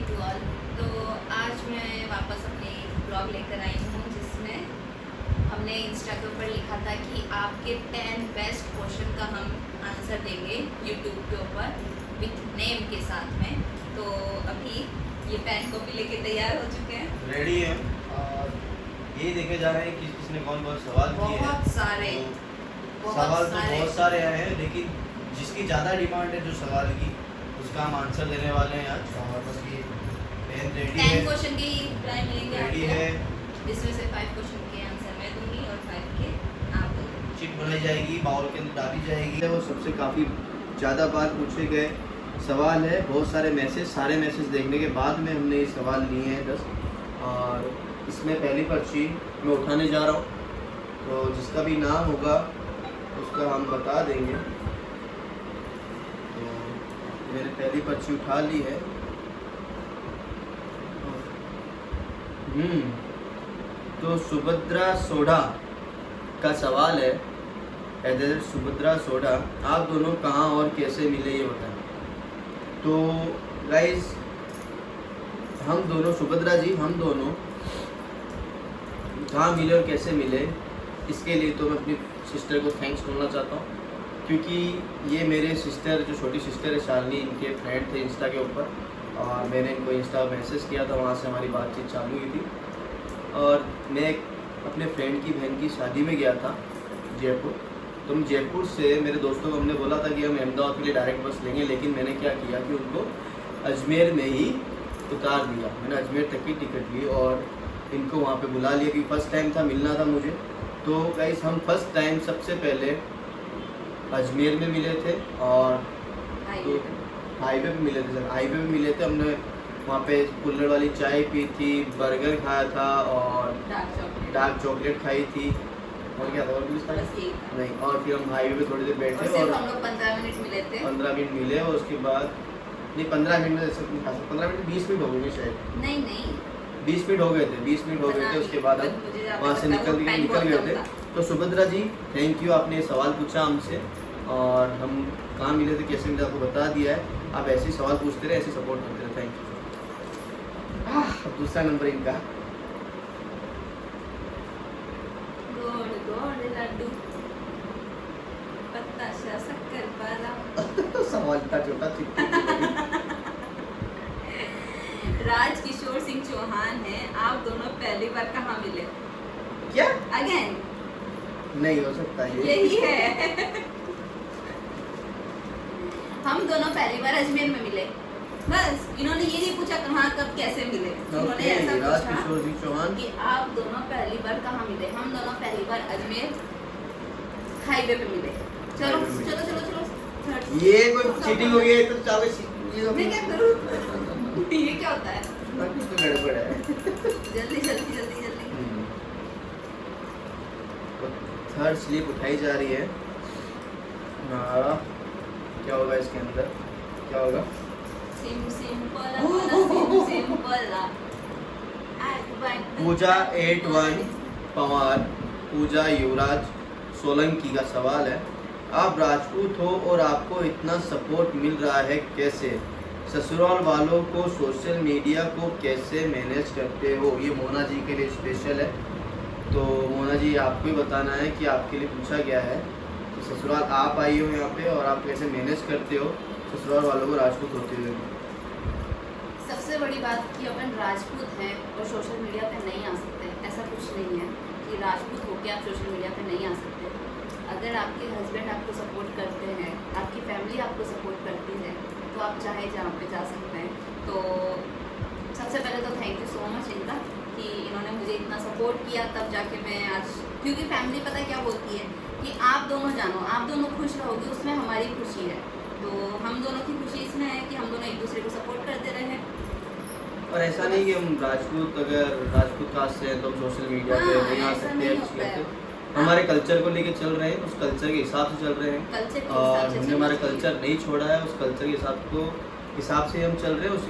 To all. तो आज मैं वापस अपने ब्लॉग लेकर आई हूँ जिसमें हमने इंस्टा के ऊपर लिखा था कि आपके 10 बेस्ट क्वेश्चन का हम आंसर देंगे यूट्यूब के ऊपर विथ नेम के साथ में। तो अभी ये पेन कॉपी लेके तैयार हो चुके हैं, रेडी है और ये देखे जा रहे हैं कि किसने कौन कौन सवाल किए हैं। बहुत सारे तो सवाल तो बहुत सारे आए हैं, लेकिन जिसकी ज़्यादा डिमांड है जो सवाल की उसका हम आंसर देने वाले हैं आज। और बस ये पेन रेडी 10 है, क्वेश्चन के टाइम मिलेंगे रेडी आपको, है। जिसमें से 5 क्वेश्चन के आंसर मैं दूंगी और 5 के आप दोगे। चिट बनाई जाएगी, बाउल के अंदर डाली जाएगी। वो सबसे काफ़ी ज़्यादा बार पूछे गए सवाल है, बहुत सारे मैसेज देखने के बाद में हमने ये सवाल लिए हैं 10। और इसमें पहली पर्ची मैं उठाने जा रहा हूँ, तो जिसका भी नाम होगा उसका हम बता देंगे। तो मैंने पहली पर्ची उठा ली है। तो सुभद्रा सोढ़ा का सवाल है, एडर सुभद्रा सोढ़ा, आप दोनों कहाँ और कैसे मिले ये बताएं। तो गाइस हम दोनों, सुभद्रा जी, हम दोनों कहाँ मिले और कैसे मिले, इसके लिए तो मैं अपनी सिस्टर को थैंक्स बोलना चाहता हूँ, क्योंकि ये मेरे सिस्टर, जो छोटी सिस्टर है शालिनी, इनके फ्रेंड थे इंस्टा के ऊपर, और मैंने इनको इंस्टा मैसेज किया था, वहाँ से हमारी बातचीत चालू हुई थी। और मैं अपने फ्रेंड की बहन की शादी में गया था जयपुर। तो हम जयपुर से मेरे दोस्तों को हमने बोला था कि हम अहमदाबाद के लिए डायरेक्ट बस लेंगे, लेकिन मैंने क्या किया कि उनको अजमेर में ही उतार दिया। मैंने अजमेर तक की टिकट ली और इनको वहाँ पे बुला लिया, क्योंकि फर्स्ट टाइम था, मिलना था मुझे। तो गाइस हम फर्स्ट टाइम सबसे पहले अजमेर में मिले थे, और तो हाईवे पे मिले थे सर, हाईवे पे मिले थे। हमने वहाँ पे कुल्हड़ वाली चाय पी थी, बर्गर खाया था और डार्क चॉकलेट खाई थी, और क्या था और कुछ खाया नहीं। और फिर हम हाईवे पे थोड़ी देर बैठे और हम लोग 15 मिनट मिले थे। 15 मिनट मिले, और उसके बाद नहीं 15 मिनट में जैसे 15 मिनट 20 मिनट हो गए शायद, नहीं 20 मिनट हो गए थे, 20 मिनट हो गए थे। उसके बाद हम वहाँ से निकल गए थे। तो सुभद्रा जी थैंक यू, आपने सवाल पूछा हमसे, और हम कहाँ मिले थे कैसे मिले आपको बता दिया है। आप ऐसे ही सवाल पूछते रहे, ऐसे सपोर्ट करते रहे, थैंक यू। दूसरा नंबर इनका, गोड़ गोड़ लड्डू बताशा शक्करपारा सवाल इतना छोटा राजकिशोर सिंह चौहान है, आप दोनों पहली बार कहाँ मिले? क्या अगेन नहीं हो सकता यही है। हम दोनों पहली बार अजमेर में मिले, बस। इन्होंने ये नहीं पूछा कहाँ कब कैसे मिले, इन्होंने ऐसा पूछा राजकिशोर सिंह चौहान कि आप दोनों पहली बार कहाँ मिले। हम दोनों पहली बार अजमेर हाईवे पे मिले। चलो चलो चलो चलो, ये कोई चीटिंग हो गई है तो चाहे मैं क्या करूँ? ये क्या होता है? कुछ तो गड़बड़ है। जल्दी जल्दी जल्दी जल्दी। थर्ड स्लिप उठाई जा रही है। हाँ, क्या होगा इसके अंदर, क्या होगा? पूजा 81 पवार, पूजा युवराज सोलंकी का सवाल है, आप राजपूत हो और आपको इतना सपोर्ट मिल रहा है कैसे? ससुराल वालों को सोशल मीडिया को कैसे मैनेज करते हो? ये मोना जी के लिए स्पेशल है। तो मोना जी आपको ही बताना है कि आपके लिए पूछा गया है कि ससुराल आप आई हो यहाँ पे और आप कैसे मैनेज करते हो ससुराल वालों को राजपूत होते हुए। सबसे बड़ी बात कि अपन राजपूत हैं और सोशल मीडिया पे नहीं आ सकते, ऐसा कुछ नहीं है कि राजपूत होकर आप सोशल मीडिया पे नहीं आ सकते। अगर आपके हस्बैंड आपको सपोर्ट करते हैं, आपकी फैमिली आपको सपोर्ट करती है, तो आप चाहे जहाँ पे जा सकते हैं। तो सबसे पहले तो थैंक यू सो मच इनका कि इन्होंने मुझे इतना सपोर्ट किया, तब जाके मैं आज, क्योंकि फैमिली पता है क्या बोलती है कि आप दोनों जानो, आप दोनों खुश रहोगे, उसमें हमारी खुशी है। तो हम दोनों की खुशी इसमें है कि हम दोनों एक दूसरे को सपोर्ट करते रहे। और ऐसा नहीं कि हम राजपूत, अगर राजपूत कास्ट से हैं तो हम सोशल मीडिया पे नहीं आ सकते, अच्छी लगते, हमारे कल्चर को लेके चल रहे हैं, उस कल्चर के हिसाब से चल रहे हैं, और हमने हमारा कल्चर नहीं छोड़ा है, उस कल्चर के हिसाब से हम चल रहे हैं। उस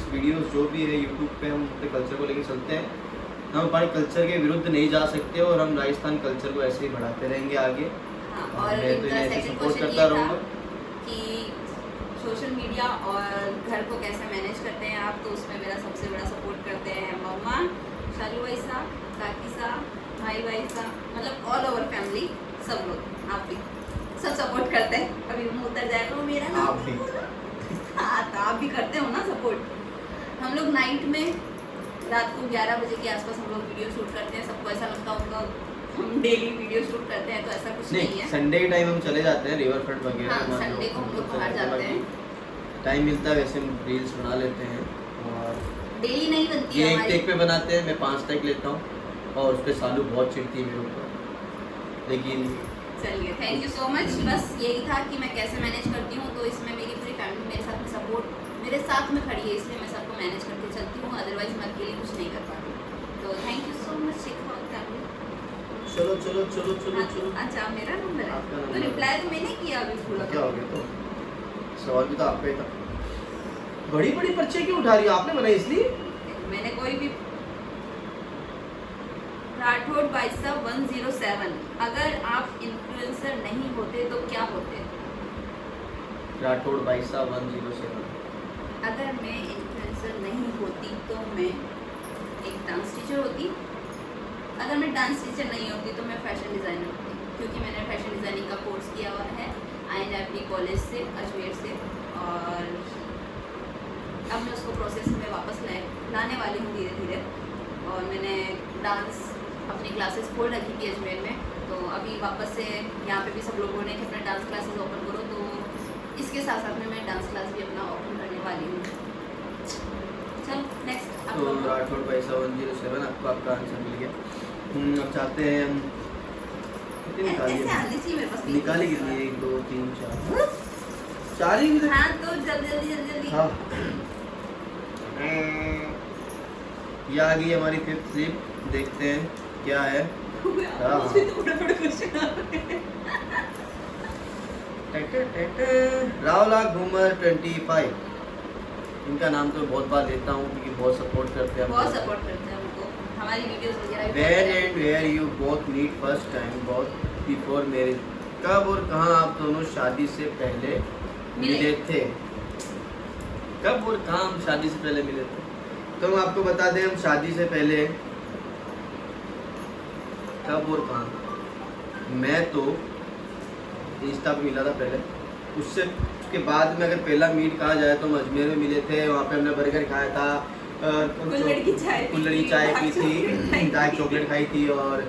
वीडियोस जो भी है यूट्यूब पे हम अपने कल्चर को लेके चलते हैं। हम हमारे कल्चर के विरुद्ध नहीं जा सकते, और हम राजस्थान कल्चर को ऐसे ही बढ़ाते रहेंगे आगे। और मैं तो ऐसे सपोर्ट करता रहूँगा कि सोशल मीडिया और घर को कैसे मैनेज करते हैं आप, तो उसमें मेरा खालू भाई साहब, काकी साहब, भाई साहब, मतलब ऑल ओवर फैमिली, सब लोग, आप भी सब सपोर्ट करते हैं। अभी मुँह उतर जाएगा वो मेरा नाम आप भी। हाँ, तो आप भी करते हो ना सपोर्ट। हम लोग नाइट में रात को 11 बजे के आसपास हम लोग वीडियो शूट करते हैं। सबको ऐसा लगता होगा हम डेली वीडियो शूट करते हैं, तो ऐसा कुछ नहीं है। संडे के टाइम हम चले जाते हैं रिवर फ्रंट वगैरह। हाँ, संडे को हम लोग बाहर जाते हैं। टाइम मिलता है वैसे हम रील्स बना लेते हैं, और डेली नहीं बनती ये है एक हमारी। टेक पे बनाते हैं, मैं 5 टेक लेता हूँ, और उस पर सालू बहुत चिढ़ती है मेरे ऊपर। लेकिन चलिए, थैंक यू सो मच। बस यही था कि मैं कैसे मैनेज करती हूँ, तो इसमें मेरी पूरी फैमिली मेरे साथ में सपोर्ट मेरे साथ में खड़ी है, इसलिए मैं सबको मैनेज करके चलती हूँ। अदरवाइज मैं अकेले कुछ नहीं कर पाती। तो thank you so much Shekhar family. चलो चलो चलो चलो चलो। अच्छा, मेरा नंबर है आपका तो नंबर। रिप्लाई तो मैंने किया अभी पूरा। क्या हो गया? तो सवाल भी तो आपका ही था। बड़ी बड़ी पर्चे क्यों उठा रही हो? आपने बनाई इसलिए? मैंने कोई भी राठौड़ भाई साहब 107, अगर आप इन्फ्लुएंसर नहीं होते तो क्या होते? राठौड़ भाई साहब 107। अगर मैं इन्फ्लुएंसर नहीं होती तो मैं एक डांस टीचर होती। अगर मैं डांस टीचर नहीं होती तो मैं फैशन डिज़ाइनर होती, क्योंकि मैंने फैशन डिज़ाइनिंग का कोर्स किया हुआ है INFP कॉलेज से, अजमेर से। और अब मैं उसको प्रोसेस में वापस लाने वाली हूँ धीरे धीरे। और मैंने डांस अपनी क्लासेस खोल रखी थी अजमेर में, तो अभी वापस से यहाँ पे भी सब लोगों ने कि अपना डांस क्लासेस ओपन करो, तो इसके साथ साथ में मैं डांस क्लास भी अपना ओपन करने वाली हूँ। चलो नेक्स्ट आप तो लोग। राठौड़ भाई साहब 107, आपको आपका आंसर मिल गया। अब चाहते हैं हम कितनी निकालिए? ऐसे आने चाहिए मेरे पास। निकाली कितनी? 1 2 3 4 4 ही मिले। हाँ, तो जल्दी हाँ। ये आ गई हमारी 5th स्लिप, देखते हैं क्या है। हाँ। मुझे तो बड़ा क्वेश्चन आ रहा है। रावला घूमर 25, इनका नाम तो बहुत बार लेता हूँ क्योंकि बहुत सपोर्ट करते हैं। बहुत सपोर्ट करते हैं हमको, हमारी वीडियोस वगैरह भी। When and where you both meet first time, both before marriage? कब और कहाँ आप दोनों शादी से पहले मिले थे? कब और कहाँ हम शादी से पहले मिले थे? तो हम आपको बता दें, हम शादी से पहले कब और कहाँ, मैं तो इंस्टा पे मिला था पहले। उसके बाद में अगर पहला मीट कहा जाए तो हम अजमेर में मिले थे। वहाँ पे हमने बर्गर खाया था, कुल्हड़ की चाय पी थी, डार्क चॉकलेट खाई थी, और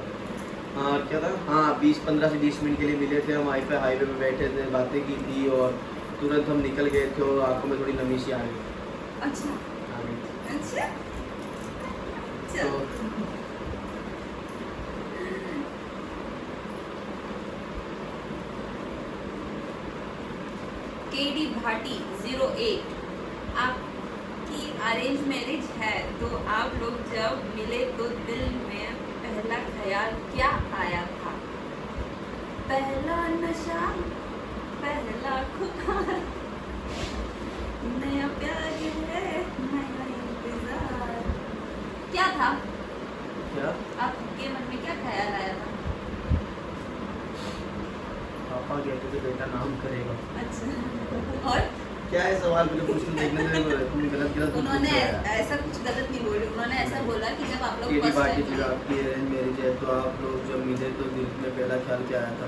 क्या था, हाँ 15 से 20 मिनट के लिए मिले थे। हम हाईवे पे बैठे थे, बातें की थी, और तुरंत हम निकल गए थे, और आंखों में थोड़ी नमी सी आ गई। अच्छा आ गई। अच्छा। तो केडी भाटी 08, आपकी अरेंज मैरिज है तो आप लोग जब मिले तो दिल में पहला ख्याल क्या आया था? पहला नशा, पहला खुमार, नया प्यार है, नया इंतजार। क्या था क्या आपके मन में, क्या ख्याल आया था? पापा कहते थे बेटा नाम करेगा। अच्छा, और क्या है सवाल, मुझे पूछ देखने में तुम गलत गलत उन्होंने ऐसा कुछ गलत नहीं बोली। उन्होंने ऐसा बोला कि जब आप लोग केडी फर्स्ट पार्टी टाइम थी आपकी अरेंज मैरिज है, तो आप लोग जब मिले तो दिल में पहला ख्याल क्या आया था?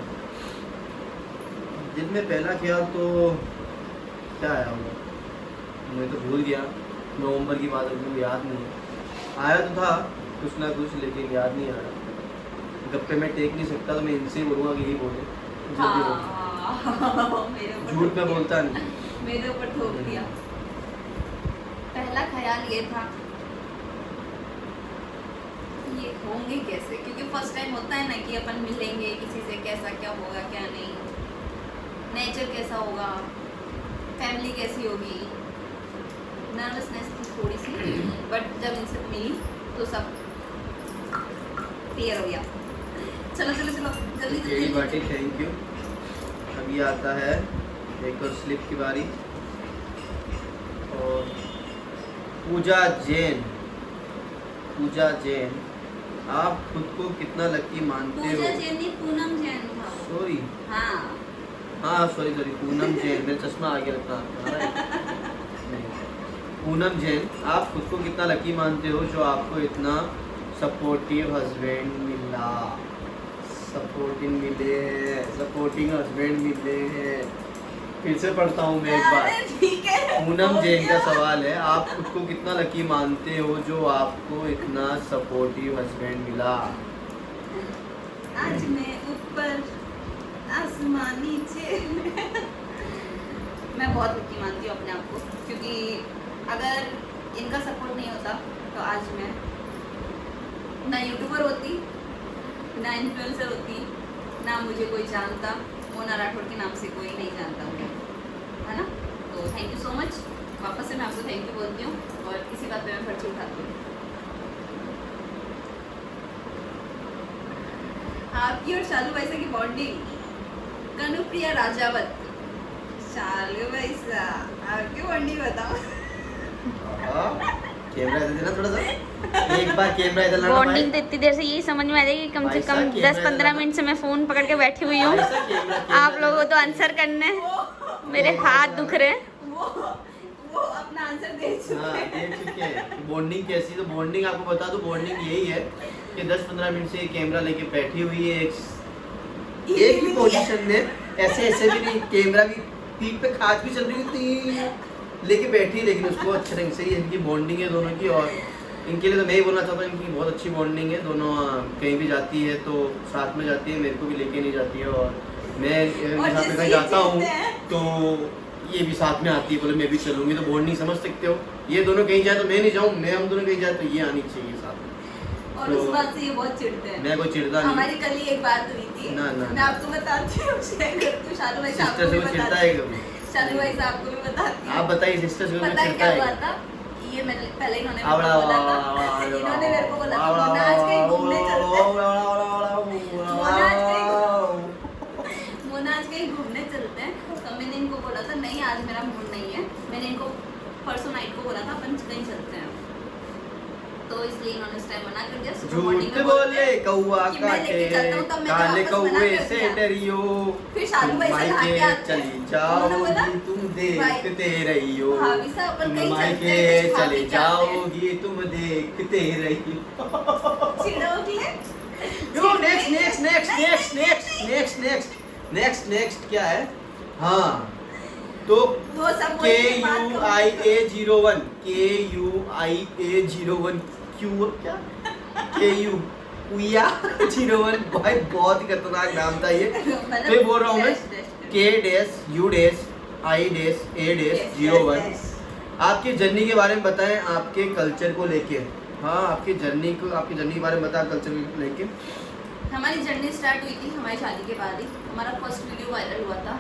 दिल में पहला ख्याल तो क्या आया होगा, मैं तो भूल गया। नवंबर की बात है, मुझे याद नहीं है। आया तो था कुछ ना कुछ, लेकिन याद नहीं आ रहा। गप्पे में टेक नहीं सकता, तो मैं इनसे ही बोलूँगा कि यही बोले। मेरे ऊपर झूठ में बोलता नहीं। मेरे ऊपर थोप दिया। पहला ख्याल ये था कि ये होंगे कैसे, क्योंकि फर्स्ट टाइम होता है ना कि अपन मिलेंगे किसी से, कैसा क्या होगा क्या नहीं, नेचर कैसा होगा, फैमिली कैसी होगी। नर्वसनेस थी थोड़ी सी, बट जब इनसे मिली तो सब क्लियर हो गया। चलो चलो चलो जल्दी केडी जल्दी पार्टी थैंक यू। अब ये आता है एक और स्लिप की बारी, और पूजा जैन, आप खुद को कितना लकी मानते हो? पूजा जैन नहीं, पूनम जैन था। सॉरी, हाँ, हाँ सॉरी पूनम जैन, मेरा चश्मा आगे रखना नहीं। पूनम जैन, आप खुद को कितना लकी मानते हो जो आपको इतना सपोर्टिव हस्बैंड मिला, सपोर्टिंग हस्बैंड मिले हैं। फिर से पढ़ता हूँ मैं एक बार। ठीक है, पूनम हो जैन का गया। सवाल है, आप खुद को कितना लकी मानते हो जो आपको इतना सपोर्टिव हस्बैंड मिला? आज मैं ऊपर आसमान नीचे मैं बहुत लकी मानती हूँ अपने आप को, क्योंकि अगर इनका सपोर्ट नहीं होता तो आज मैं ना यूट्यूबर होती, ना इन्फ्लुएंसर होती, ना मुझे कोई जानता। मोना राठौड़ के नाम से कोई नहीं जानता मुझे, है ना। तो थैंक यू सो मच, वापस से मैं आपको थैंक यू बोलती हूँ और इसी बात पे मैं पर्ची उठाती हूँ। आपकी और शालू भाई की बॉन्डिंग, कनुप्रिया राजावत। शालू भाई आपकी बॉन्डिंग बताओ। कैमरा इधर देना थोड़ा सा, एक बार कैमरा इधर लाना बॉन्डिंग तो इतनी देर से यही समझ में आ जाएगी, कम से कम 10-15 मिनट से मैं फोन पकड़ के बैठी हुई हूँ। आप लोगों को तो आंसर करने मेरे हाथ दुख रहे हैं। वो अपना आंसर दे चुके हाँ, हैं। देख चुके हैं। बॉन्डिंग कैसी, तो बॉन्डिंग आपको बता दो, बॉन्डिंग यही है कि 10-15 मिनट से कैमरा लेके बैठी हुई है एक ही पोजीशन में, ऐसे ऐसे भी नहीं, कैमरा भी पीठ पे खाज भी चल रही थी लेके बैठी, लेकिन उसको अच्छे ढंग से ही इनकी बॉन्डिंग है दोनों की। और इनके लिए तो मैं ही बोलना चाहता हूँ, इनकी बहुत अच्छी बॉन्डिंग है। दोनों कहीं भी जाती है तो साथ में जाती है, मेरे को भी लेके नहीं जाती है, और मैं इनके साथ में कहीं जाता हूँ तो ये भी साथ में आती है, बोले मैं भी चलूँगी, तो बॉन्डिंग समझ सकते हो। ये दोनों कहीं जाए तो मैं नहीं जाऊँ, मैं हम दोनों कहीं जाए तो ये आनी चाहिए साथ में। और उस बात से ये बहुत चिढ़ते हैं। मैं कोई चिढ़ता नहीं। हमारी कल ही एक बात हुई थी, ना, ना, मैं आपको बताती हूँ, शेयर करती हूँ। शालू भाई साहब सिस्टर को से भी कोई चिढ़ता बताती है हूँ, कभी? शालू भाई साहब को भी बताती हूँ। आप बताइए, सिस्टर से कोई पता है चिढ़ता क्या है? हुआ था? ये मैंने पहले इन्होंने मेरे आवड़ा को बोला था, इन्होंने मेरे को बोला था मोना आज कहीं घूमने चलते हैं, मोना आज कहीं घूमने चलते हैं। तो मैंने इनको बोला था नहीं आज मेरा मूड नहीं है, मैंने इनको परसों नाइट को बोला था अपन कहीं चलते हैं, तो इसलिए इन्होंने उस टाइम मना कर दिया। सुबह मॉर्निंग झूठ में बोले कौआ कि मैं लेके चलता हूँ, तब काटे, मैंने काले वापस मना कौए कर से दिया। डरियो, फिर शालू भाई से नहा के मायके आते हैं। चली उन्होंने बोला, जाओगी तुम देखते रहियो, भाभी साहब अपन तुम कहीं चलते मायके हैं, कुछ खा चले पी के आते हैं। जाओगी तुम देखते रहियो। चिढ़ोगे? यो नेक्स्ट क्या है? हाँ, तो वो सब बोलने के बाद KUIA01 क्यू क्या KUIA01 भाई बहुत ही खतरनाक नाम था ये। तो ये बोल रहा हूँ मैं KUIA01 आपकी जर्नी के बारे में बताएं, आपके कल्चर को लेके। हाँ, आपकी जर्नी के बारे में बताएं, कल्चर को लेके। हमारी जर्नी स्टार्ट हुई थी हमारी शादी के बाद ही। हमारा फर्स्ट वीडियो वायरल हुआ था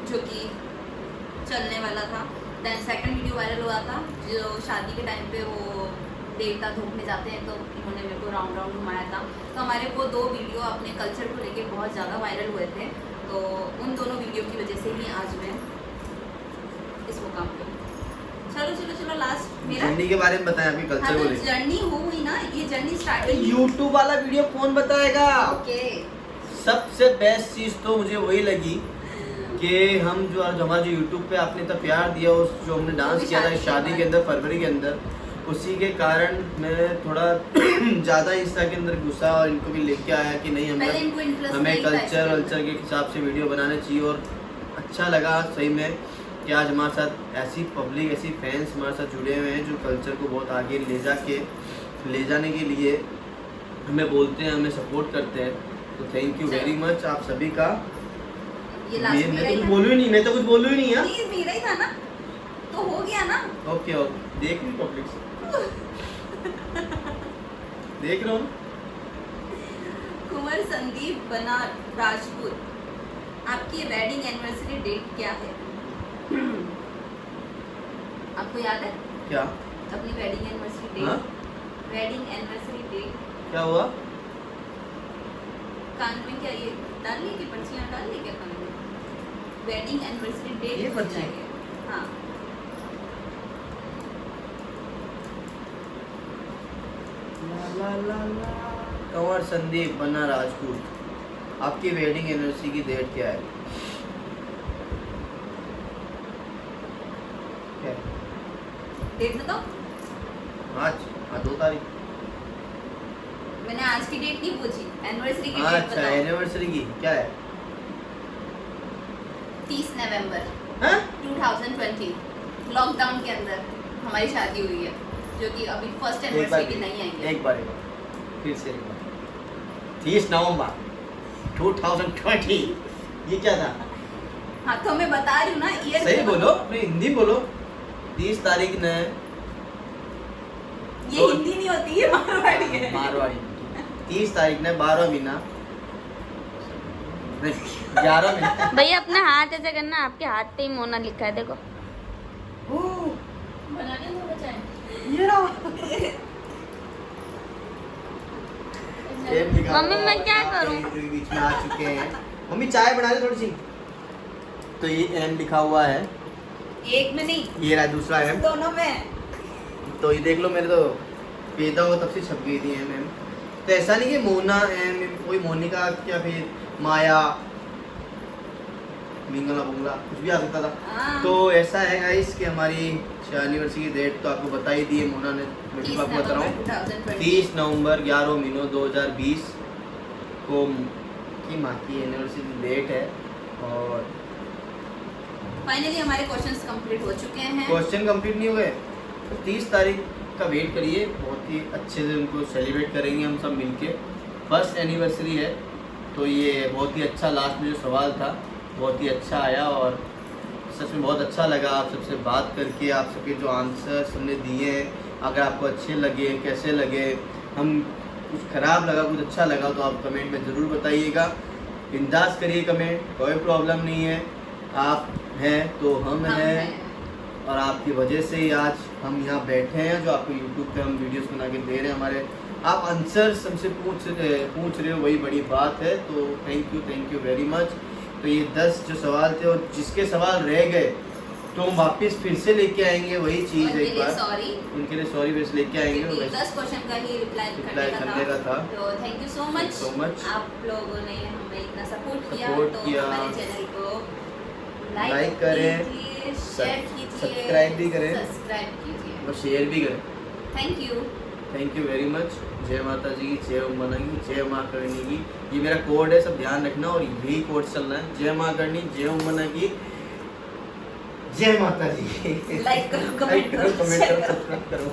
जो कि चलने वाला था। देन सेकंड वीडियो वायरल हुआ था जो शादी के टाइम पे वो देवता धोखने जाते हैं, तो इन्होंने मेरे को राउंड राउंड घुमाया था। तो हमारे वो 2 वीडियो अपने कल्चर को लेके बहुत ज़्यादा वायरल हुए थे, तो उन दोनों वीडियो की वजह से ही आज मैं इस मुकाम पे। चलो लास्ट मेरा जर्नी के बारे में बताएं, आपकी हाँ, कल्चर को तो लेके। जर्नी हुई ना, ये जर्नी स्टार्ट हुई। YouTube वाला वीडियो कौन बताएगा? ओके, सबसे बेस्ट चीज़ तो मुझे वही लगी कि हम जो हमारा जो YouTube पे आपने इतना प्यार दिया, उस जो हमने डांस किया था शादी के अंदर फरवरी के अंदर, उसी के कारण मैं थोड़ा ज़्यादा इंस्टा के अंदर घुसा और इनको भी लेके आया कि नहीं पहले इनको हमें इंटरेस्ट हमें नहीं था इसके कल्चर अंदर। वल्चर के हिसाब से वीडियो बनाने चाहिए। और अच्छा लगा सही में कि आज हमारे साथ ऐसी पब्लिक, ऐसी फैंस हमारे साथ जुड़े हुए हैं जो कल्चर को बहुत आगे ले जाने के लिए हमें बोलते हैं, हमें सपोर्ट करते हैं। तो थैंक यू वेरी मच आप सभी का। ये लास्ट मैं तो कुछ बोलूँ ही नहीं, मैं तो कुछ बोलूँ ही नहीं यार। प्लीज मेरा ही था ना, तो हो गया ना। ओके देख ली पब्लिक से देख रहा हूँ। कुंवर संदीप बना राजपूत, आपकी वेडिंग एनिवर्सरी डेट क्या है? आपको याद है क्या अपनी वेडिंग एनिवर्सरी हाँ? डेट? वेडिंग एनिवर्सरी डेट क्या हुआ? कान में क्या ये डाल ली कि पर्चियाँ डाल ली क्या कान में? वेडिंग एनिवर्सरी डेट ये पर्ची? हाँ, कंवर संदीप बन्ना राजपूत, आपकी वेडिंग एनिवर्सरी की डेट क्या है? क्या है? डेट बताओ। आज 2 तारीख। मैंने आज की डेट नहीं पूछी, एनिवर्सरी की डेट अच्छा बताओ। एनिवर्सरी की क्या है? 30 नवंबर हाँ? 2020 लॉकडाउन के अंदर हमारी शादी हुई है, जो कि अभी फर्स्ट एक एनिवर्सरी बार की नहीं आई है। एक बार फिर से एक बार 30 नवंबर 2020 ये क्या था? हाँ तो मैं बता रही हूँ ना ईयर। सही बोलो, अपनी हिंदी बोलो। 30 तारीख ने ये हिंदी नहीं होती, ये मारवाड़ी है। मारवाड़ी 30 तारीख ने 12वां महीना 11वां महीना भैया अपना हाथ ऐसे करना, आपके हाथ पे ही मोना लिखा है देखो। बनाने दो बचाए। मम्मी, मैं क्या करूं? बीच में आ चुके हैं। मम्मी चाय बना दे थोड़ी सी। तो ये एम लिखा हुआ है, एक में नहीं, ये रहा दूसरा एम। दोनों में। तो ये देख लो, मेरे तो पैदा हुआ तब से छप गई थी एम। तो ऐसा नहीं कि मोना एम, कोई मोनिका या फिर माया मिंगला बुंगला कुछ भी आ सकता था। हाँ। तो ऐसा है गाइस कि हमारी एनिवर्सरी की डेट तो आपको बता ही दी है, मोना ने। मैं भी आपको बता रहा हूँ 30 नवंबर 11 महीनों 2020 को की माँ की एनिवर्सरी डेट है। और फाइनली हमारे क्वेश्चंस कंप्लीट हो चुके हैं। क्वेश्चन कंप्लीट नहीं हुए तो 30 तारीख का वेट करिए, बहुत ही अच्छे से उनको सेलिब्रेट करेंगे हम सब मिलके। फर्स्ट एनिवर्सरी है तो ये बहुत ही अच्छा, लास्ट में जो सवाल था बहुत ही अच्छा आया और सच में बहुत अच्छा लगा आप सबसे बात करके। आप सबके जो आंसर्स हमने दिए हैं, अगर आपको अच्छे लगे, कैसे लगे, हम कुछ ख़राब लगा, कुछ अच्छा लगा तो आप कमेंट में ज़रूर बताइएगा। बिंदास करिए कमेंट, कोई प्रॉब्लम नहीं है। आप हैं तो हम हैं, और आपकी वजह से ही आज हम यहाँ बैठे हैं, जो आपको यूट्यूब पे हम वीडियोस बना के दे रहे हैं। हमारे आप आंसर्स हमसे पूछ रहे हो, वही बड़ी बात है। तो थैंक यू वेरी मच। तो ये 10 जो सवाल थे और जिसके सवाल रह गए तो हम वापस फिर से लेके आएंगे वही चीज़ एक बार। सॉरी, उनके लिए सॉरी वैसे लेके आएंगे। 10 क्वेश्चन का ही रिप्लाई रिप्लाई करने का था। तो थैंक यू सो मच। आप लोगों ने हमें इतना सपोर्ट किया, तो हमारे चैनल को लाइक करें, शेयर कीजिए, सब्सक्राइब भी करें कीजिए और शेयर भी करें। Thank you very much. जय माता जी की, जय उम्मा की, जय माँ करनी की। ये मेरा कोड है, सब ध्यान रखना और यही कोड चलना है। जय माँ करनी, जय उम्मा की, जय माता जी। लाइक करो, कमेंट करो, सब्सक्राइब करो।